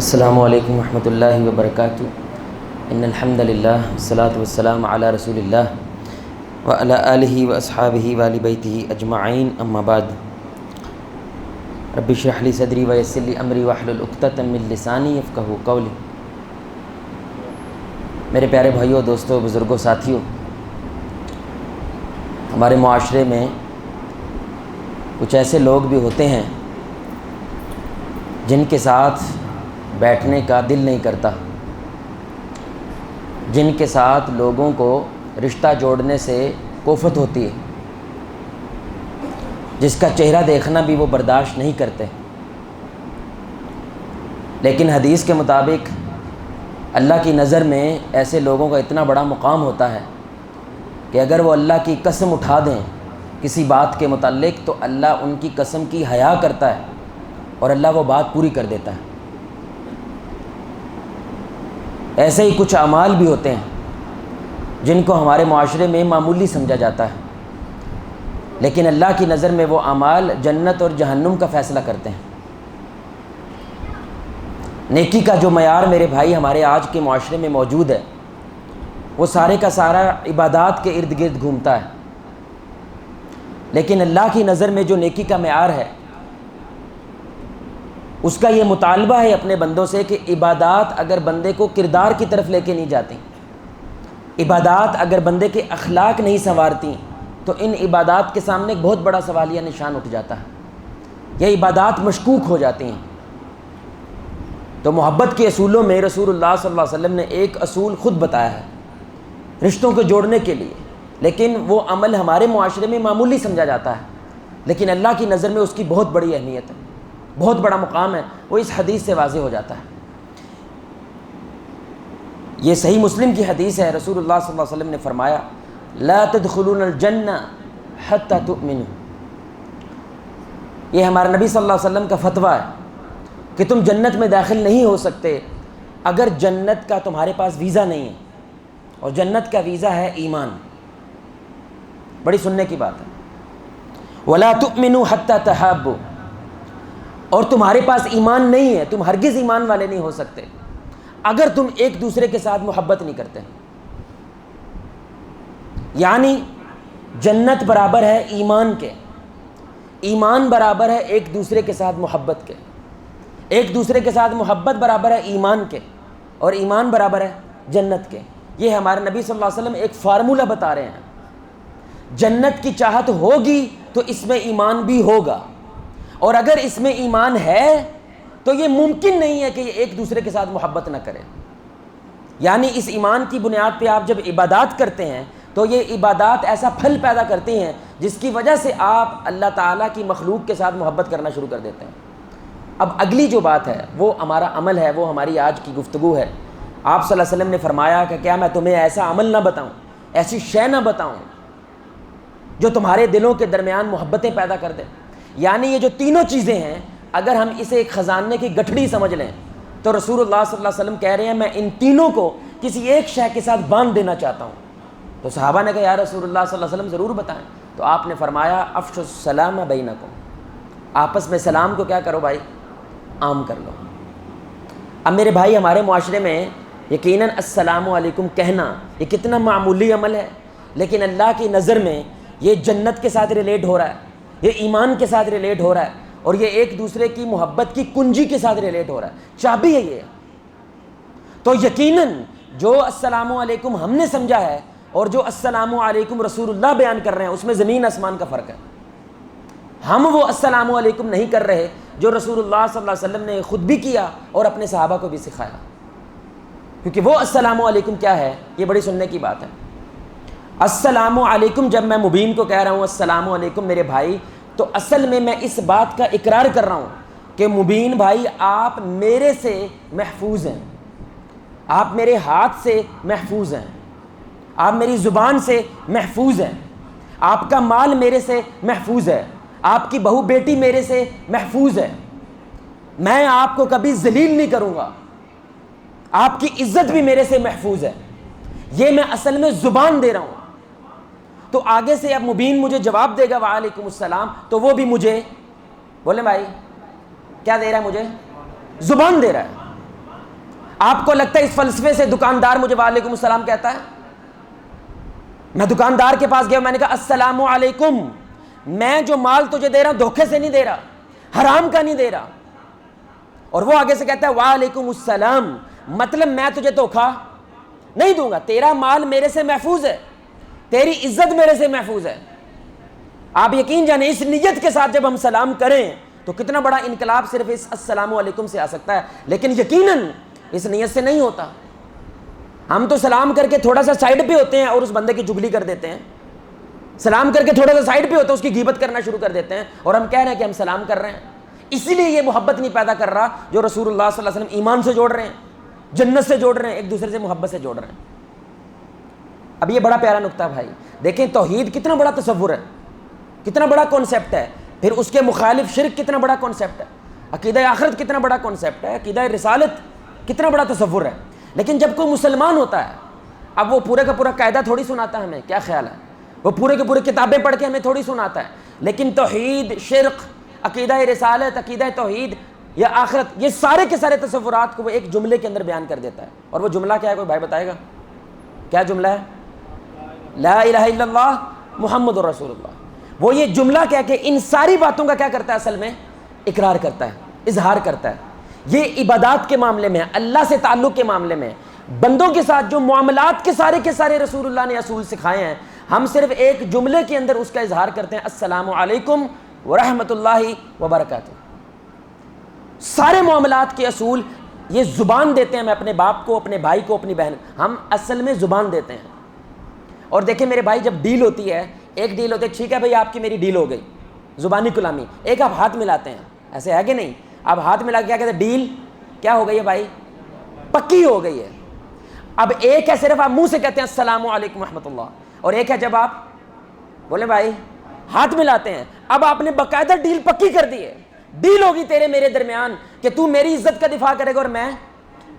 السلام علیکم ورحمۃ اللہ وبرکاتہ۔ ان الحمد للہ والصلاۃ والسلام علی رسول اللہ وعلی آلہ واصحابہ وآل بیتہ اجمعین، اما بعد۔ رب اشرح لی صدری ویسر لی امری واحلل عقدۃ من لسانی یفقہوا قولی۔ میرے پیارے بھائیوں، دوستوں، بزرگوں، ساتھیوں، ہمارے معاشرے میں کچھ ایسے لوگ بھی ہوتے ہیں جن کے ساتھ بیٹھنے کا دل نہیں کرتا، جن کے ساتھ لوگوں کو رشتہ جوڑنے سے کوفت ہوتی ہے، جس کا چہرہ دیکھنا بھی وہ برداشت نہیں کرتے۔ لیکن حدیث کے مطابق اللہ کی نظر میں ایسے لوگوں کا اتنا بڑا مقام ہوتا ہے کہ اگر وہ اللہ کی قسم اٹھا دیں کسی بات کے متعلق تو اللہ ان کی قسم کی حیا کرتا ہے اور اللہ وہ بات پوری کر دیتا ہے۔ ایسے ہی کچھ اعمال بھی ہوتے ہیں جن کو ہمارے معاشرے میں معمولی سمجھا جاتا ہے، لیکن اللہ کی نظر میں وہ اعمال جنت اور جہنم کا فیصلہ کرتے ہیں۔ نیکی کا جو معیار میرے بھائی ہمارے آج کے معاشرے میں موجود ہے، وہ سارے کا سارا عبادات کے ارد گرد گھومتا ہے، لیکن اللہ کی نظر میں جو نیکی کا معیار ہے اس کا یہ مطالبہ ہے اپنے بندوں سے کہ عبادات اگر بندے کو کردار کی طرف لے کے نہیں جاتی، عبادات اگر بندے کے اخلاق نہیں سنوارتی، تو ان عبادات کے سامنے ایک بہت بڑا سوالیہ نشان اٹھ جاتا ہے، یہ عبادات مشکوک ہو جاتی ہیں۔ تو محبت کے اصولوں میں رسول اللہ صلی اللہ علیہ وسلم نے ایک اصول خود بتایا ہے رشتوں کو جوڑنے کے لیے، لیکن وہ عمل ہمارے معاشرے میں معمولی سمجھا جاتا ہے، لیکن اللہ کی نظر میں اس کی بہت بڑی اہمیت ہے، بہت بڑا مقام ہے۔ وہ اس حدیث سے واضح ہو جاتا ہے۔ یہ صحیح مسلم کی حدیث ہے، رسول اللہ صلی اللہ علیہ وسلم نے فرمایا لا تدخلون الجنہ حتی تؤمنوا۔ یہ ہمارے نبی صلی اللہ علیہ وسلم کا فتویٰ ہے کہ تم جنت میں داخل نہیں ہو سکتے اگر جنت کا تمہارے پاس ویزا نہیں ہے، اور جنت کا ویزا ہے ایمان۔ بڑی سننے کی بات ہے۔ ولا تؤمنوا حتی تحابوا، اور تمہارے پاس ایمان نہیں ہے، تم ہرگز ایمان والے نہیں ہو سکتے اگر تم ایک دوسرے کے ساتھ محبت نہیں کرتے۔ یعنی جنت برابر ہے ایمان کے، ایمان برابر ہے ایک دوسرے کے ساتھ محبت کے، ایک دوسرے کے ساتھ محبت برابر ہے ایمان کے، اور ایمان برابر ہے جنت کے۔ یہ ہمارے نبی صلی اللہ علیہ وسلم ایک فارمولہ بتا رہے ہیں، جنت کی چاہت ہوگی تو اس میں ایمان بھی ہوگا، اور اگر اس میں ایمان ہے تو یہ ممکن نہیں ہے کہ یہ ایک دوسرے کے ساتھ محبت نہ کرے۔ یعنی اس ایمان کی بنیاد پہ آپ جب عبادات کرتے ہیں تو یہ عبادات ایسا پھل پیدا کرتی ہیں جس کی وجہ سے آپ اللہ تعالیٰ کی مخلوق کے ساتھ محبت کرنا شروع کر دیتے ہیں۔ اب اگلی جو بات ہے وہ ہمارا عمل ہے، وہ ہماری آج کی گفتگو ہے۔ آپ صلی اللہ علیہ وسلم نے فرمایا کہ کیا میں تمہیں ایسا عمل نہ بتاؤں، ایسی شے نہ بتاؤں جو تمہارے دلوں کے درمیان محبتیں پیدا کر دے۔ یعنی یہ جو تینوں چیزیں ہیں، اگر ہم اسے ایک خزانے کی گٹھڑی سمجھ لیں تو رسول اللہ صلی اللہ علیہ وسلم کہہ رہے ہیں میں ان تینوں کو کسی ایک شے کے ساتھ باندھ دینا چاہتا ہوں۔ تو صحابہ نے کہا یا رسول اللہ صلی اللہ علیہ وسلم ضرور بتائیں۔ تو آپ نے فرمایا افشوا السلام بینکم، آپس میں سلام کو کیا کرو بھائی، عام کر لو۔ اب میرے بھائی ہمارے معاشرے میں یقیناً السلام علیکم کہنا یہ کتنا معمولی عمل ہے، لیکن اللہ کی نظر میں یہ جنت کے ساتھ ریلیٹ ہو رہا ہے، یہ ایمان کے ساتھ ریلیٹ ہو رہا ہے، اور یہ ایک دوسرے کی محبت کی کنجی کے ساتھ ریلیٹ ہو رہا ہے، چابی ہے یہ۔ تو یقیناً جو السلام علیکم ہم نے سمجھا ہے اور جو السلام علیکم رسول اللہ بیان کر رہے ہیں اس میں زمین آسمان کا فرق ہے۔ ہم وہ السلام علیکم نہیں کر رہے جو رسول اللہ صلی اللہ علیہ وسلم نے خود بھی کیا اور اپنے صحابہ کو بھی سکھایا، کیونکہ وہ السلام علیکم کیا ہے یہ بڑی سننے کی بات ہے۔ السلام علیکم جب میں مبین کو کہہ رہا ہوں السلام علیکم میرے بھائی، تو اصل میں اس بات کا اقرار کر رہا ہوں کہ مبین بھائی آپ میرے سے محفوظ ہیں، آپ میرے ہاتھ سے محفوظ ہیں، آپ میری زبان سے محفوظ ہیں، آپ کا مال میرے سے محفوظ ہے، آپ کی بہو بیٹی میرے سے محفوظ ہے، میں آپ کو کبھی ذلیل نہیں کروں گا، آپ کی عزت بھی میرے سے محفوظ ہے۔ یہ میں اصل میں زبان دے رہا ہوں۔ تو آگے سے اب مبین مجھے جواب دے گا وعلیکم السلام، تو وہ بھی مجھے بولے بھائی کیا دے رہا ہے، مجھے زبان دے رہا ہے۔ آپ کو لگتا ہے اس فلسفے سے دکاندار مجھے وعلیکم السلام کہتا ہے؟ میں دکاندار کے پاس گیا، میں نے کہا السلام علیکم، میں جو مال تجھے دے رہا ہوں دھوکے سے نہیں دے رہا، حرام کا نہیں دے رہا، اور وہ آگے سے کہتا ہے وعلیکم السلام، مطلب میں تجھے دھوکا نہیں دوں گا، تیرا مال میرے سے محفوظ ہے، تیری عزت میرے سے محفوظ ہے۔ آپ یقین جانیں اس نیت کے ساتھ جب ہم سلام کریں تو کتنا بڑا انقلاب صرف اس السلام علیکم سے آ سکتا ہے، لیکن یقیناً اس نیت سے نہیں ہوتا۔ ہم تو سلام کر کے تھوڑا سا سائیڈ پہ ہوتے ہیں اور اس بندے کی چگلی کر دیتے ہیں، سلام کر کے تھوڑا سا سائیڈ پہ ہوتے ہیں، اس کی غیبت کرنا شروع کر دیتے ہیں، اور ہم کہہ رہے ہیں کہ ہم سلام کر رہے ہیں۔ اسی لیے یہ محبت نہیں پیدا کر رہا جو رسول اللہ صلی اللہ علیہ وسلم ایمان سے جوڑ رہے ہیں، جنت سے جوڑ رہے ہیں، ایک دوسرے سے محبت سے جوڑ رہے ہیں۔ اب یہ بڑا پیارا نقطہ بھائی، دیکھیں توحید کتنا بڑا تصور ہے، کتنا بڑا کانسیپٹ ہے، پھر اس کے مخالف شرک کتنا بڑا کانسیپٹ ہے، عقیدہ آخرت کتنا بڑا کانسیپٹ ہے، عقیدہ رسالت کتنا بڑا تصور ہے۔ لیکن جب کوئی مسلمان ہوتا ہے، اب وہ پورے کا پورا قاعدہ تھوڑی سناتا ہے ہمیں، کیا خیال ہے؟ وہ پورے کے پورے کتابیں پڑھ کے ہمیں تھوڑی سناتا ہے، لیکن توحید، شرک، عقیدہ رسالت، عقیدہ توحید یا آخرت، یہ سارے کے سارے تصورات کو وہ ایک جملے کے اندر بیان کر دیتا ہے۔ اور وہ جملہ کیا ہے؟ کوئی بھائی بتائے گا کیا جملہ ہے؟ لا الہ الا اللہ محمد رسول اللہ۔ وہ یہ جملہ کہہ کے ان ساری باتوں کا کیا کرتا ہے؟ اصل میں اقرار کرتا ہے، اظہار کرتا ہے۔ یہ عبادات کے معاملے میں، اللہ سے تعلق کے معاملے میں، بندوں کے ساتھ جو معاملات کے سارے رسول اللہ نے اصول سکھائے ہیں، ہم صرف ایک جملے کے اندر اس کا اظہار کرتے ہیں، السلام علیکم ورحمۃ اللہ وبرکاتہ۔ سارے معاملات کے اصول یہ زبان دیتے ہیں، ہم اپنے باپ کو، اپنے بھائی کو، اپنی بہن، ہم اصل میں زبان دیتے ہیں۔ اور دیکھیں میرے بھائی، جب ڈیل ہوتی ہے، ایک ڈیل ہوتی ہے، ٹھیک ہے بھائی آپ کی میری ڈیل ہو گئی، زبانی کلامی، ایک آپ ہاتھ ملاتے ہیں، ایسے ہے کہ نہیں؟ آپ ہاتھ ملا کے کیا کہتے ہیں؟ ڈیل کیا ہو گئی ہے بھائی؟ پکی ہو گئی ہے۔ اب ایک ہے صرف آپ منہ سے کہتے ہیں السلام علیکم ورحمۃ اللہ، اور ایک ہے جب آپ بولے بھائی ہاتھ ملاتے ہیں۔ اب آپ نے باقاعدہ ڈیل پکی کر دی ہے، ڈیل ہوگی تیرے میرے درمیان کہ تو میری عزت کا دفاع کرے گا اور میں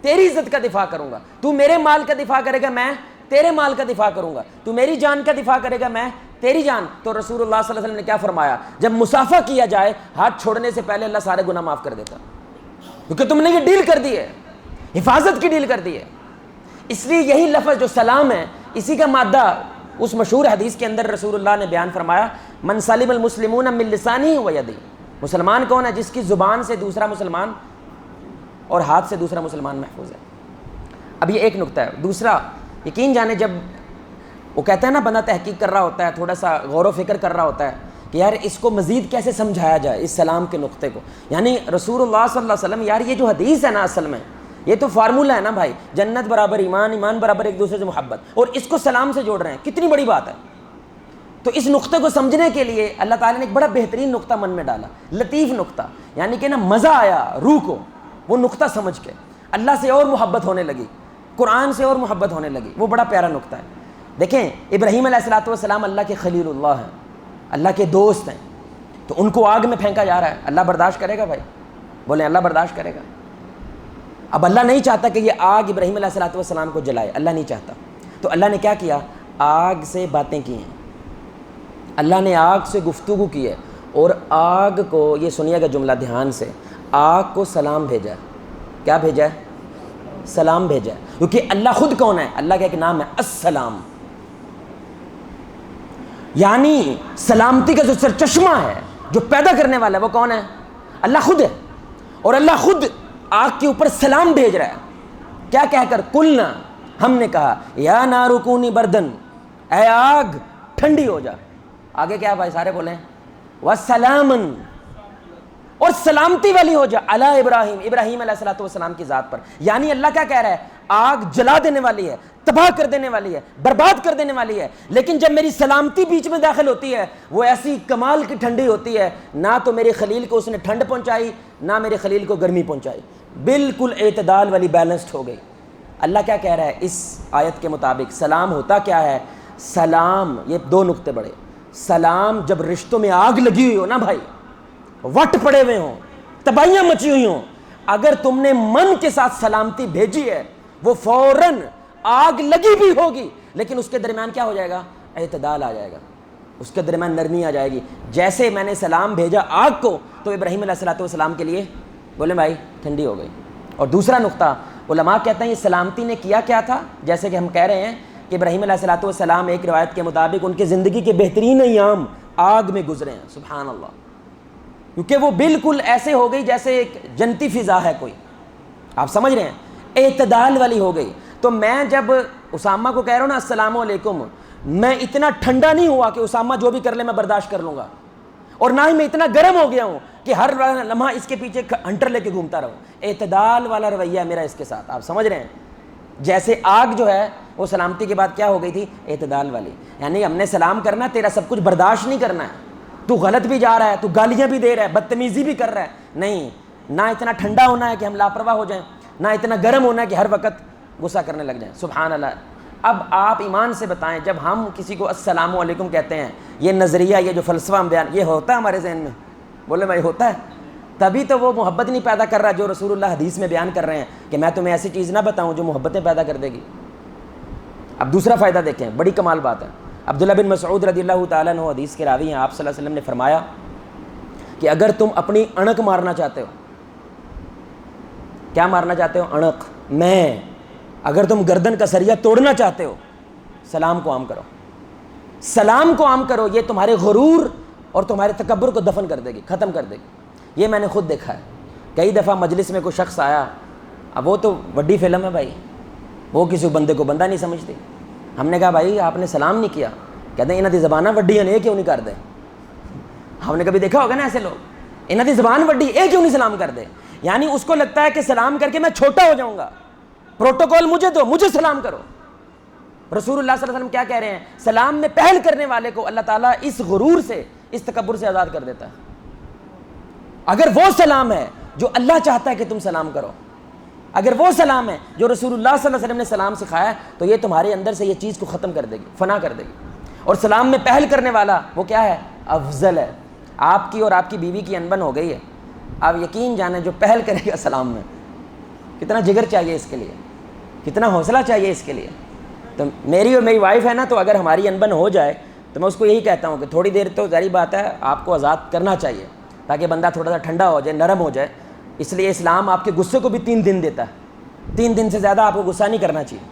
تیری عزت کا دفاع کروں گا، تو میرے مال کا دفاع کرے گا، میں تیرے مال کا دفاع کروں گا، تو میری جان کا دفاع کرے گا، میں تیری جان۔ تو رسول اللہ صلی اللہ علیہ وسلم نے کیا فرمایا؟ جب مصافحہ کیا جائے، ہاتھ چھوڑنے سے پہلے اللہ سارے گناہ معاف کر دیتا، کیونکہ تم نے یہ ڈیل کر دی ہے، حفاظت کی ڈیل کر دی ہے۔ اس لیے یہی لفظ جو سلام ہے، اسی کا مادہ اس مشہور حدیث کے اندر رسول اللہ نے بیان فرمایا، من سلم المسلمون من لسانہ و یدہ۔ مسلمان کون ہے؟ جس کی زبان سے دوسرا مسلمان اور ہاتھ سے دوسرا مسلمان محفوظ ہے۔ اب یہ ایک نقطہ ہے۔ دوسرا، یقین جانے جب وہ کہتا ہے نا بندہ تحقیق کر رہا ہوتا ہے، تھوڑا سا غور و فکر کر رہا ہوتا ہے کہ یار اس کو مزید کیسے سمجھایا جائے، اس سلام کے نقطے کو، یعنی رسول اللہ صلی اللہ علیہ وسلم، یار یہ جو حدیث ہے نا اصل میں یہ تو فارمولہ ہے نا بھائی، جنت برابر ایمان، ایمان برابر ایک دوسرے سے محبت، اور اس کو سلام سے جوڑ رہے ہیں، کتنی بڑی بات ہے۔ تو اس نقطے کو سمجھنے کے لیے اللہ تعالیٰ نے ایک بڑا بہترین نقطہ من میں ڈالا، لطیف نقطہ، یعنی کہ نا مزہ آیا روح کو وہ نقطہ سمجھ کے، اللہ سے اور محبت ہونے لگی، قرآن سے اور محبت ہونے لگی۔ وہ بڑا پیارا نقطہ ہے۔ دیکھیں ابراہیم علیہ السلام اللہ کے خلیل اللہ ہیں، اللہ کے دوست ہیں، تو ان کو آگ میں پھینکا جا رہا ہے، اللہ برداشت کرے گا بھائی؟ بولیں اللہ برداشت کرے گا؟ اب اللہ نہیں چاہتا کہ یہ آگ ابراہیم علیہ السلام کو جلائے، اللہ نہیں چاہتا، تو اللہ نے کیا کیا؟ آگ سے باتیں کی ہیں، اللہ نے آگ سے گفتگو کی ہے، اور آگ کو، یہ سنیے گا جملہ دھیان سے، آگ کو سلام بھیجا ہے۔ کیا بھیجا ہے؟ سلام بھیجا ہے، کیونکہ اللہ خود کون ہے؟ اللہ کا ایک نام ہے السلام، یعنی سلامتی کا جو سرچشمہ ہے، جو پیدا کرنے والا ہے، وہ کون ہے؟ اللہ خود ہے، اور اللہ خود آگ کے اوپر سلام بھیج رہا ہے، کیا کہہ کر؟ قلنا، ہم نے کہا، یا نار کونی بردن، اے آگ ٹھنڈی ہو جا۔ آگے کیا بھائی سارے بولیں؟ وسلاما، اور سلامتی والی ہو جا، علی ابراہیم، ابراہیم علیہ السلام کی ذات پر۔ یعنی اللہ کیا کہہ رہا ہے؟ آگ جلا دینے والی ہے، تباہ کر دینے والی ہے، برباد کر دینے والی ہے، لیکن جب میری سلامتی بیچ میں داخل ہوتی ہے وہ ایسی کمال کی ٹھنڈی ہوتی ہے، نہ تو میرے خلیل کو اس نے ٹھنڈ پہنچائی، نہ میرے خلیل کو گرمی پہنچائی، بالکل اعتدال والی، بیلنسڈ ہو گئی۔ اللہ کیا کہہ رہا ہے اس آیت کے مطابق؟ سلام ہوتا کیا ہے؟ سلام، یہ دو نقطے بڑے، سلام جب رشتوں میں آگ لگی ہوئی ہو نا بھائی، وٹ پڑے ہوئے ہوں، تباہیاں مچی ہوئی ہوں، اگر تم نے من کے ساتھ سلامتی بھیجی ہے، وہ فوراً آگ لگی بھی ہوگی لیکن اس کے درمیان کیا ہو جائے گا؟ اعتدال آ جائے گا، اس کے درمیان نرمی آ جائے گی۔ جیسے میں نے سلام بھیجا آگ کو تو ابراہیم علیہ السلام کے لیے بولے بھائی ٹھنڈی ہو گئی۔ اور دوسرا نقطہ، علماء کہتے ہیں یہ سلامتی نے کیا کیا تھا؟ جیسے کہ ہم کہہ رہے ہیں کہ ابراہیم علیہ الصلوۃ والسلام ایک روایت کے مطابق ان کی زندگی کے بہترین ایام آگ میں گزرے ہیں، سبحان اللہ، کیونکہ وہ بالکل ایسے ہو گئی جیسے ایک جنتی فضا ہے کوئی، آپ سمجھ رہے ہیں، اعتدال والی ہو گئی۔ تو میں جب اسامہ کو کہہ رہا ہوں نا السلام علیکم، میں اتنا ٹھنڈا نہیں ہوا کہ اسامہ جو بھی کر لے میں برداشت کر لوں گا، اور نہ ہی میں اتنا گرم ہو گیا ہوں کہ ہر لمحہ اس کے پیچھے ہنٹر لے کے گھومتا رہوں۔ اعتدال والا رویہ ہے میرا اس کے ساتھ، آپ سمجھ رہے ہیں؟ جیسے آگ جو ہے وہ سلامتی کے بعد کیا ہو گئی تھی؟ اعتدال والی، یعنی ہم نے سلام کرنا ہے، تیرا سب کچھ برداشت نہیں کرنا ہے، تو غلط بھی جا رہا ہے، تو گالیاں بھی دے رہا ہے، بدتمیزی بھی کر رہا ہے، نہیں، نہ اتنا ٹھنڈا ہونا ہے کہ ہم لاپرواہ ہو جائیں، نہ اتنا گرم ہونا ہے کہ ہر وقت غصہ کرنے لگ جائیں، سبحان اللہ۔ اب آپ ایمان سے بتائیں، جب ہم کسی کو السلام علیکم کہتے ہیں، یہ نظریہ، یہ جو فلسفہ ہم بیان، یہ ہوتا ہے ہمارے ذہن میں؟ بولے بھائی ہوتا ہے؟ تبھی تو وہ محبت نہیں پیدا کر رہا جو رسول اللہ حدیث میں بیان کر رہے ہیں کہ میں تمہیں ایسی چیز نہ بتاؤں جو محبتیں پیدا کر دے گی۔ اب دوسرا فائدہ دیکھیں، بڑی کمال بات ہے۔ عبداللہ بن مسعود رضی اللہ تعالیٰ عنہ حدیث کے راوی ہیں، آپ صلی اللہ علیہ وسلم نے فرمایا کہ اگر تم اپنی اڑک مارنا چاہتے ہو، کیا مارنا چاہتے ہو؟ اڑک، میں، اگر تم گردن کا سریا توڑنا چاہتے ہو، سلام کو عام کرو، سلام کو عام کرو، یہ تمہارے غرور اور تمہارے تکبر کو دفن کر دے گی، ختم کر دے گی۔ یہ میں نے خود دیکھا ہے، کئی دفعہ مجلس میں کوئی شخص آیا، اب وہ تو بڑی فلم ہے بھائی، وہ کسی بندے کو بندہ نہیں سمجھتی، ہم نے کہا بھائی آپ نے سلام نہیں کیا، کہتے ہیں انہاں دی زباناں وڈی ہیں، یہ کیوں نہیں کر دے؟ ہم نے کبھی دیکھا ہوگا نا ایسے لوگ، انہاں دی زبان وڈی، یہ کیوں نہیں سلام کر دے؟ یعنی اس کو لگتا ہے کہ سلام کر کے میں چھوٹا ہو جاؤں گا، پروٹوکول مجھے دو، مجھے سلام کرو۔ رسول اللہ صلی اللہ علیہ وسلم کیا کہہ رہے ہیں؟ سلام میں پہل کرنے والے کو اللہ تعالیٰ اس غرور سے، اس تکبر سے آزاد کر دیتا ہے۔ اگر وہ سلام ہے جو اللہ چاہتا ہے کہ تم سلام کرو، اگر وہ سلام ہے جو رسول اللہ صلی اللہ علیہ وسلم نے سلام سکھایا ہے، تو یہ تمہارے اندر سے یہ چیز کو ختم کر دے گی، فنا کر دے گی۔ اور سلام میں پہل کرنے والا وہ کیا ہے؟ افضل ہے۔ آپ کی اور آپ کی بیوی کی انبن ہو گئی ہے، آپ یقین جانیں جو پہل کرے گا سلام میں، کتنا جگر چاہیے اس کے لیے، کتنا حوصلہ چاہیے اس کے لیے۔ تو میری اور میری وائف ہے نا، تو اگر ہماری انبن ہو جائے تو میں اس کو یہی کہتا ہوں کہ تھوڑی دیر تو ظاہری بات ہے آپ کو آزاد کرنا چاہیے تاکہ بندہ تھوڑا سا ٹھنڈا ہو جائے، نرم ہو جائے۔ اس لیے اسلام آپ کے غصے کو بھی 3 دن دیتا ہے، 3 دن سے زیادہ آپ کو غصہ نہیں کرنا چاہیے۔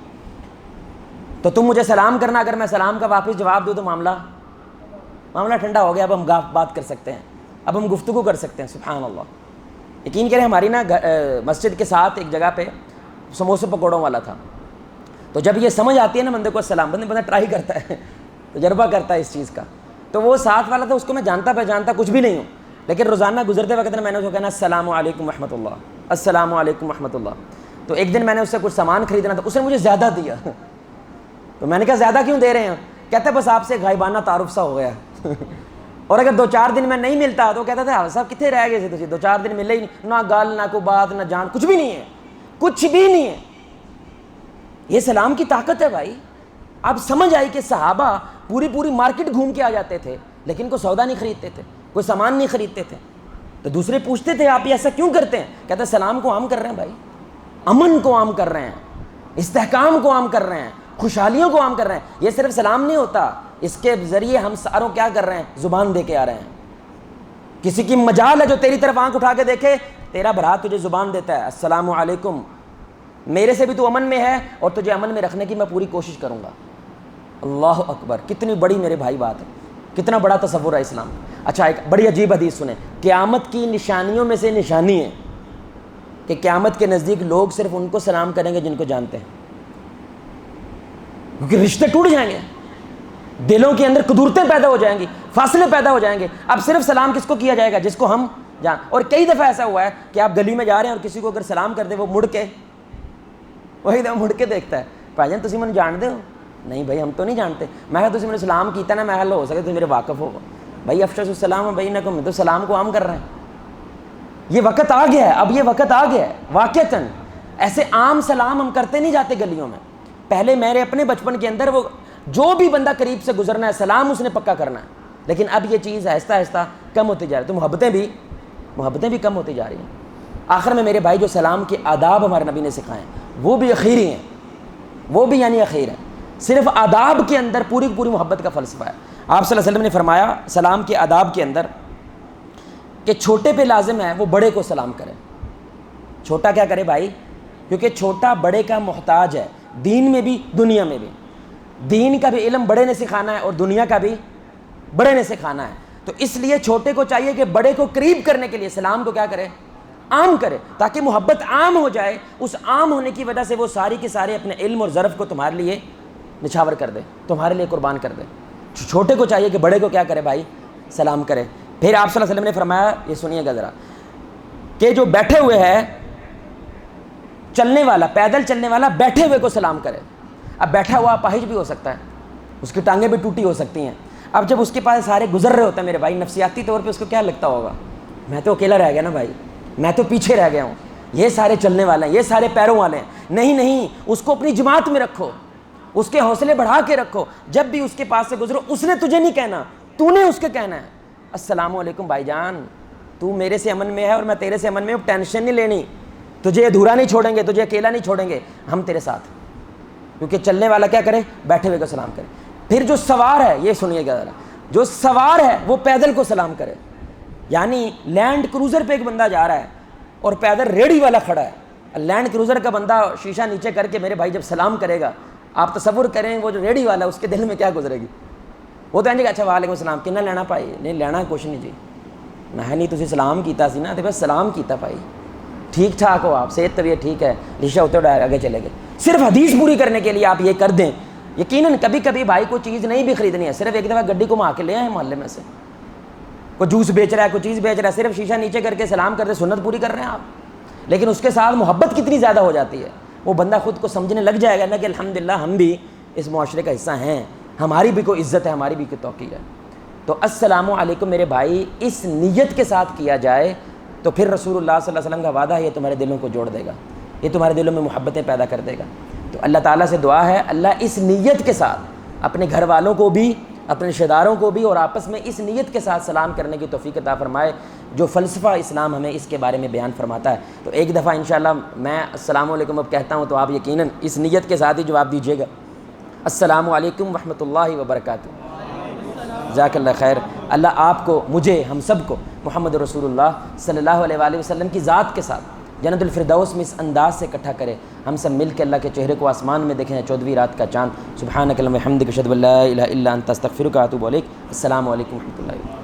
تو تم مجھے سلام کرنا، اگر میں سلام کا واپس جواب دوں تو معاملہ ٹھنڈا ہو گیا، اب ہم بات کر سکتے ہیں، اب ہم گفتگو کر سکتے ہیں، سبحان اللہ۔ یقین کریں ہماری نا مسجد کے ساتھ ایک جگہ پہ سموسے پکوڑوں والا تھا، تو جب یہ سمجھ آتی ہے نا بندے کو السلام، بندہ ٹرائی کرتا ہے، تجربہ کرتا ہے اس چیز کا، تو وہ ساتھ والا تھا، اس کو میں جانتا پہچانتا کچھ بھی نہیں ہوں، لیکن روزانہ گزرتے وقت میں نے اس کو کہنا السلام علیکم ورحمۃ اللہ، السلام علیکم ورحمۃ اللہ۔ تو ایک دن میں نے اس سے کچھ سامان خریدنا تھا، اس نے مجھے زیادہ دیا، تو میں نے کہا زیادہ کیوں دے رہے ہیں؟ کہتا ہے بس آپ سے غائبانہ تعارف سا ہو گیا، اور اگر 2-4 دن میں نہیں ملتا تو کہتا تھا صاحب کتنے رہ گئے تھے، 2-4 دن ملے ہی نہیں، نہ گال نہ کوئی بات نہ جان، کچھ بھی نہیں ہے، کچھ بھی نہیں ہے۔ یہ سلام کی طاقت ہے بھائی۔ اب سمجھ آئی کہ صحابہ پوری مارکیٹ گھوم کے آ جاتے تھے لیکن کوئی سودا نہیں خریدتے تھے، کوئی سامان نہیں خریدتے تھے، تو دوسرے پوچھتے تھے آپ یہ ایسا کیوں کرتے ہیں؟ کہتے ہیں سلام کو عام کر رہے ہیں بھائی، امن کو عام کر رہے ہیں، استحکام کو عام کر رہے ہیں، خوشحالیوں کو عام کر رہے ہیں۔ یہ صرف سلام نہیں ہوتا، اس کے ذریعے ہم ساروں کیا کر رہے ہیں؟ زبان دے کے آ رہے ہیں۔ کسی کی مجال ہے جو تیری طرف آنکھ اٹھا کے دیکھے، تیرا بھرا تجھے زبان دیتا ہے السلام علیکم، میرے سے بھی تو امن میں ہے اور تجھے امن میں رکھنے کی میں پوری کوشش کروں گا۔ اللہ اکبر، کتنی بڑی میرے بھائی بات ہے، کتنا بڑا تصور ہے اسلام۔ اچھا ایک بڑی عجیب حدیث سنیں، قیامت کی نشانیوں میں سے نشانی ہے کہ قیامت کے نزدیک لوگ صرف ان کو سلام کریں گے جن کو جانتے ہیں، کیونکہ رشتے ٹوٹ جائیں گے، دلوں کے اندر قدورتیں پیدا ہو جائیں گی، فاصلے پیدا ہو جائیں گے۔ اب صرف سلام کس کو کیا جائے گا؟ جس کو ہم جان۔ اور کئی دفعہ ایسا ہوا ہے کہ آپ گلی میں جا رہے ہیں اور کسی کو اگر سلام کر دے، وہ مڑ کے دیکھتا ہے، بھائی جان تسی مجھے جانتے ہو؟ نہیں بھائی ہم تو نہیں جانتے۔ میں کہا تسی مجھے سلام کیتا نا، میں حل ہو سکے تو میرے واقف ہو بھائی، افشس السلام بینکم، تو سلام کو عام کر رہے ہیں۔ یہ وقت آ گیا ہے، اب یہ وقت آ گیا ہے واقعتاً۔ ایسے عام سلام ہم کرتے نہیں جاتے گلیوں میں۔ پہلے میرے اپنے بچپن کے اندر وہ جو بھی بندہ قریب سے گزرنا ہے سلام اس نے پکا کرنا ہے، لیکن اب یہ چیز آہستہ آہستہ کم ہوتی جا رہی ہے، تو محبتیں بھی کم ہوتی جا رہی ہیں۔ آخر میں میرے بھائی جو سلام کے آداب ہمارے نبی نے سکھائے ہیں وہ بھی اخیری ہیں، وہ بھی یعنی اخیر ہیں۔ صرف آداب کے اندر پوری محبت کا فلسفہ ہے۔ آپ صلی اللہ علیہ وسلم نے فرمایا سلام کے آداب کے اندر کہ چھوٹے پہ لازم ہے وہ بڑے کو سلام کرے۔ چھوٹا کیا کرے بھائی؟ کیونکہ چھوٹا بڑے کا محتاج ہے، دین میں بھی دنیا میں بھی۔ دین کا بھی علم بڑے نے سکھانا ہے اور دنیا کا بھی بڑے نے سکھانا ہے۔ تو اس لیے چھوٹے کو چاہیے کہ بڑے کو قریب کرنے کے لیے سلام کو کیا کرے؟ عام کرے، تاکہ محبت عام ہو جائے۔ اس عام ہونے کی وجہ سے وہ ساری کے سارے اپنے علم اور ظرف کو تمہارے لیے نچھاور کر دے، تمہارے لیے قربان کر دے۔ چھوٹے کو چاہیے کہ بڑے کو کیا کرے بھائی؟ سلام کرے۔ پھر آپ صلی اللہ علیہ وسلم نے فرمایا، یہ سنیے گا ذرا، کہ جو بیٹھے ہوئے ہے، چلنے والا، پیدل چلنے والا بیٹھے ہوئے کو سلام کرے۔ اب بیٹھا ہوا اپاہج بھی ہو سکتا ہے، اس کی ٹانگیں بھی ٹوٹی ہو سکتی ہیں۔ اب جب اس کے پاس سارے گزر رہے ہوتے ہیں میرے بھائی، نفسیاتی طور پہ اس کو کیا لگتا ہوگا؟ میں تو اکیلا رہ گیا نا بھائی، میں تو پیچھے رہ گیا ہوں، یہ سارے چلنے والے ہیں، یہ سارے پیروں والے ہیں۔ نہیں، اس کو اپنی جماعت میں رکھو، اس کے حوصلے بڑھا کے رکھو۔ جب بھی اس کے پاس سے گزرو، اس نے تجھے نہیں کہنا، تو نے اس کے کہنا ہے، السلام علیکم بھائی جان، تو میرے سے امن میں ہے اور میں تیرے سے امن میں ہوں، ٹینشن نہیں لینی، تجھے ادھورا نہیں چھوڑیں گے، تجھے اکیلا نہیں چھوڑیں گے، ہم تیرے ساتھ۔ کیونکہ چلنے والا کیا کرے؟ بیٹھے ہوئے کو سلام کرے۔ پھر جو سوار ہے، یہ سنیے گا ذرا، جو سوار ہے وہ پیدل کو سلام کرے۔ یعنی لینڈ کروزر پہ ایک بندہ جا رہا ہے اور پیدل ریڑھی والا کھڑا ہے، لینڈ کروزر کا بندہ شیشہ نیچے کر کے میرے بھائی جب سلام کرے گا، آپ تصور کریں وہ جو ریڑھی والا اس کے دل میں کیا گزرے گی؟ وہ تو کہ اچھا وعلیکم السلام، کنا لینا پائی؟ نہیں لینا کچھ نہیں جی، میں نہیں تسی سلام کیتا سی نا، تو بس سلام کیتا پائی، ٹھیک ٹھاک ہو آپ، صحت طبیعت ٹھیک ہے، رشتہ اتر آگے چلے گئے۔ صرف حدیث پوری کرنے کے لیے آپ یہ کر دیں۔ یقیناً کبھی کبھی بھائی کوئی چیز نہیں بھی خریدنی ہے، صرف ایک دفعہ گڈی کو مار کے لے آئیں محلے میں سے، کوئی جوس بیچ رہا ہے، کوئی چیز بیچ رہا ہے، صرف شیشہ نیچے کر کے سلام کر دے، سنت پوری کر رہے ہیں آپ۔ لیکن اس کے ساتھ محبت کتنی زیادہ ہو جاتی ہے، وہ بندہ خود کو سمجھنے لگ جائے گا نا کہ الحمدللہ ہم بھی اس معاشرے کا حصہ ہیں، ہماری بھی کوئی عزت ہے، ہماری بھی کوئی توقیر ہے۔ تو السلام علیکم میرے بھائی اس نیت کے ساتھ کیا جائے تو پھر رسول اللہ صلی اللہ علیہ وسلم کا وعدہ ہے یہ تمہارے دلوں کو جوڑ دے گا، یہ تمہارے دلوں میں محبتیں پیدا کر دے گا۔ تو اللہ تعالیٰ سے دعا ہے اللہ اس نیت کے ساتھ اپنے گھر والوں کو بھی، اپنے رشتہ داروں کو بھی، اور آپس میں اس نیت کے ساتھ سلام کرنے کی توفیق عطا فرمائے جو فلسفہ اسلام ہمیں اس کے بارے میں بیان فرماتا ہے۔ تو ایک دفعہ انشاءاللہ میں السلام علیکم اب کہتا ہوں تو آپ یقیناً اس نیت کے ساتھ ہی جواب دیجیے گا۔ السلام علیکم ورحمۃ اللہ وبرکاتہ۔ جزاک اللہ خیر۔ اللہ آپ کو، مجھے، ہم سب کو محمد رسول اللہ صلی اللہ علیہ وآلہ وسلم کی ذات کے ساتھ جنت الفردوس میں اس انداز سے اکٹھا کرے، ہم سب مل کے اللہ کے چہرے کو آسمان میں دیکھیں 14ویں رات کا چاند۔ سبحانک اللہم وبحمدک اشہد ان لا الہ الا انت استغفرک واتوب الیک۔ السلام علیکم ورحمۃ اللہ۔